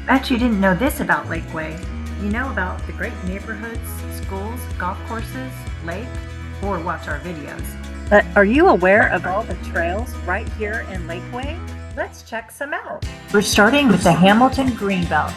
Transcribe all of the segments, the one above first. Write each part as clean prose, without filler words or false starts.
Bet you didn't know this about Lakeway. You know about the great neighborhoods, schools, golf courses, lake, or watch our videos. But are you aware of all the trails right here in Lakeway? Let's check some out. We're starting with the Hamilton Greenbelt.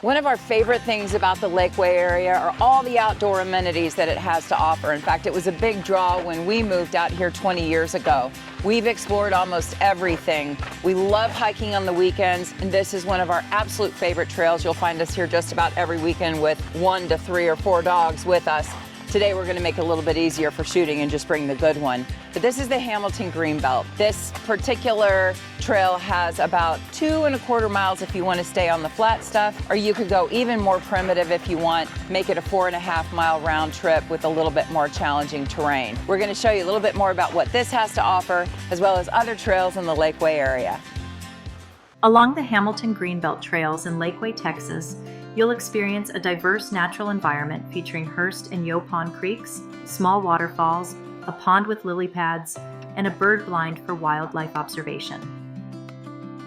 One of our favorite things about the Lakeway area are all the outdoor amenities that it has to offer. In fact, it was a big draw when we moved out here 20 years ago. We've explored almost everything. We love hiking on the weekends, and this is one of our absolute favorite trails. You'll find us here just about every weekend with 1 to 3 or 4 dogs with us. Today we're going to make it a little bit easier for shooting and just bring the good one. But this is the Hamilton Greenbelt. This particular trail has about 2¼ miles if you want to stay on the flat stuff, or you could go even more primitive if you want, make it a 4½ mile round trip with a little bit more challenging terrain. We're going to show you a little bit more about what this has to offer, as well as other trails in the Lakeway area. Along the Hamilton Greenbelt trails in Lakeway, Texas, you'll experience a diverse natural environment featuring Hearst and Yopon creeks, small waterfalls, a pond with lily pads, and a bird blind for wildlife observation.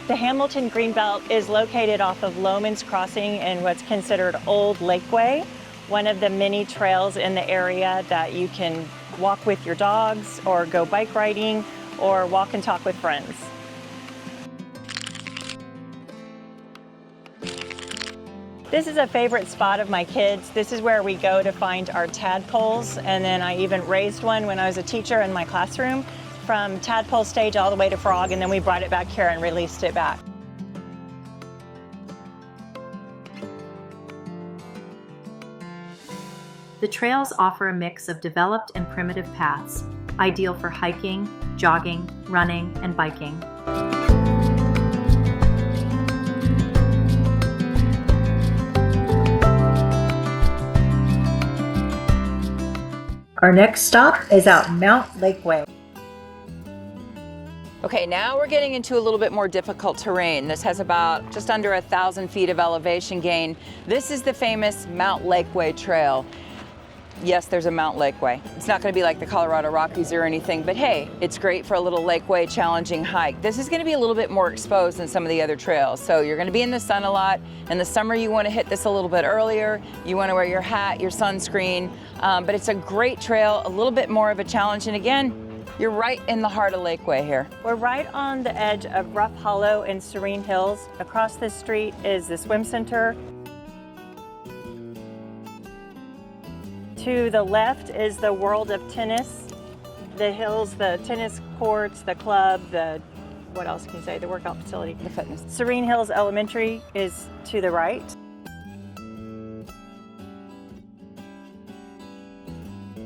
The Hamilton Greenbelt is located off of Lohman's Crossing in what's considered Old Lakeway, one of the many trails in the area that you can walk with your dogs or go bike riding or walk and talk with friends. This is a favorite spot of my kids. This is where we go to find our tadpoles, and then I even raised one when I was a teacher in my classroom, from tadpole stage all the way to frog, and then we brought it back here and released it back. The trails offer a mix of developed and primitive paths, ideal for hiking, jogging, running, and biking. Our next stop is out Mount Lakeway. Okay, now we're getting into a little bit more difficult terrain. This has about just under 1,000 feet of elevation gain. This is the famous Mount Lakeway Trail. Yes, there's a Mount Lakeway. It's not going to be like the Colorado Rockies or anything, but hey, it's great for a little Lakeway challenging hike. This is going to be a little bit more exposed than some of the other trails. So you're going to be in the sun a lot. In the summer, you want to hit this a little bit earlier. You want to wear your hat, your sunscreen, but it's a great trail, a little bit more of a challenge. And again, you're right in the heart of Lakeway here. We're right on the edge of Rough Hollow and Serene Hills. Across the street is the swim center. To the left is the World of Tennis. The hills, the tennis courts, the club, what else can you say? The workout facility. The fitness. Serene Hills Elementary is to the right.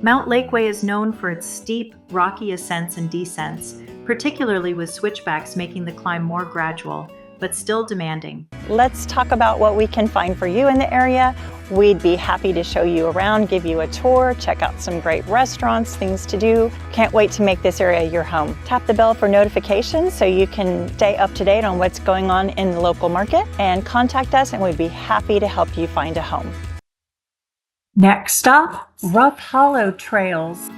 Mount Lakeway is known for its steep, rocky ascents and descents, particularly with switchbacks making the climb more gradual, but still demanding. Let's talk about what we can find for you in the area. We'd be happy to show you around, give you a tour, check out some great restaurants, things to do. Can't wait to make this area your home. Tap the bell for notifications so you can stay up to date on what's going on in the local market, and contact us and we'd be happy to help you find a home. Next stop, Rough Hollow Trails.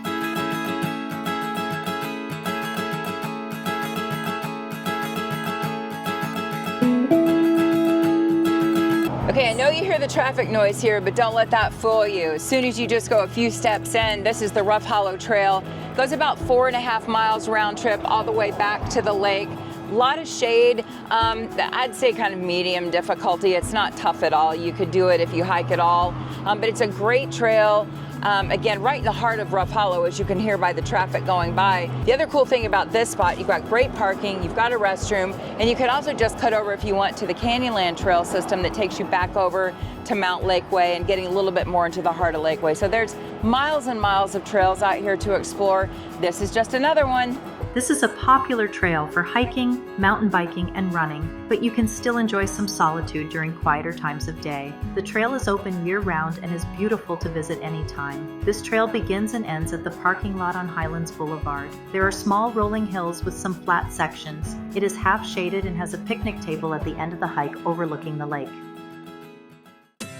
Okay, I know you hear the traffic noise here, but don't let that fool you. As soon as you just go a few steps in, this is the Rough Hollow Trail. It goes about 4½ miles round trip all the way back to the lake. A lot of shade, I'd say kind of medium difficulty. It's not tough at all. You could do it if you hike at all, but it's a great trail. Again, right in the heart of Rough Hollow, as you can hear by the traffic going by. The other cool thing about this spot, you've got great parking, you've got a restroom, and you could also just cut over if you want to the Canyonland Trail system that takes you back over to Mount Lakeway and getting a little bit more into the heart of Lakeway. So there's miles and miles of trails out here to explore. This is just another one. This is a popular trail for hiking, mountain biking, and running, but you can still enjoy some solitude during quieter times of day. The trail is open year-round and is beautiful to visit anytime. This trail begins and ends at the parking lot on Highlands Boulevard. There are small rolling hills with some flat sections. It is half shaded and has a picnic table at the end of the hike overlooking the lake.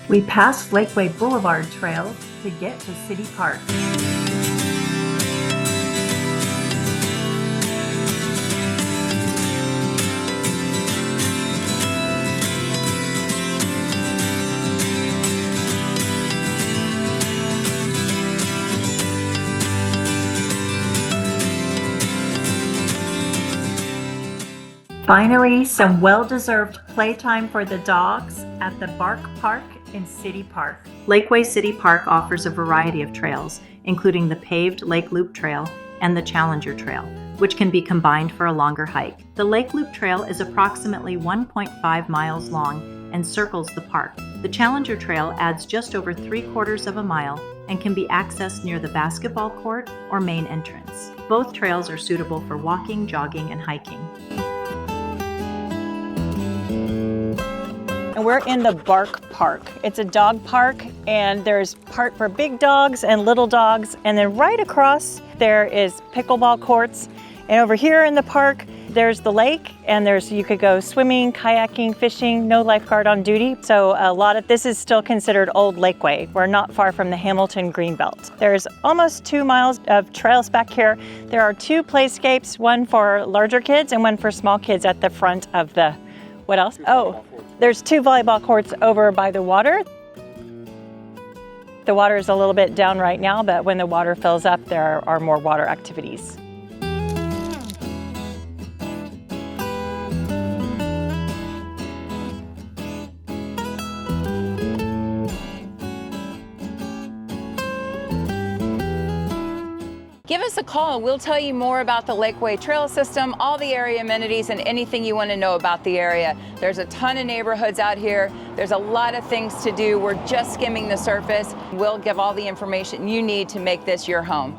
We passed Lakeway Boulevard Trail to get to City Park. Finally, some well-deserved playtime for the dogs at the Bark Park in City Park. Lakeway City Park offers a variety of trails, including the paved Lake Loop Trail and the Challenger Trail, which can be combined for a longer hike. The Lake Loop Trail is approximately 1.5 miles long and circles the park. The Challenger Trail adds just over 3/4 of a mile and can be accessed near the basketball court or main entrance. Both trails are suitable for walking, jogging, and hiking. And we're in the Bark Park. It's a dog park, and there's part for big dogs and little dogs. And then right across there is pickleball courts. And over here in the park, there's the lake, and you could go swimming, kayaking, fishing, no lifeguard on duty. So this is still considered old Lakeway. We're not far from the Hamilton Greenbelt. There's almost 2 miles of trails back here. There are 2 playscapes, one for larger kids and one for small kids at the front of the, what else? Oh, there's 2 volleyball courts over by the water. The water is a little bit down right now, but when the water fills up, there are more water activities. Give us a call and we'll tell you more about the Lakeway Trail System, all the area amenities, and anything you want to know about the area. There's a ton of neighborhoods out here. There's a lot of things to do. We're just skimming the surface. We'll give all the information you need to make this your home.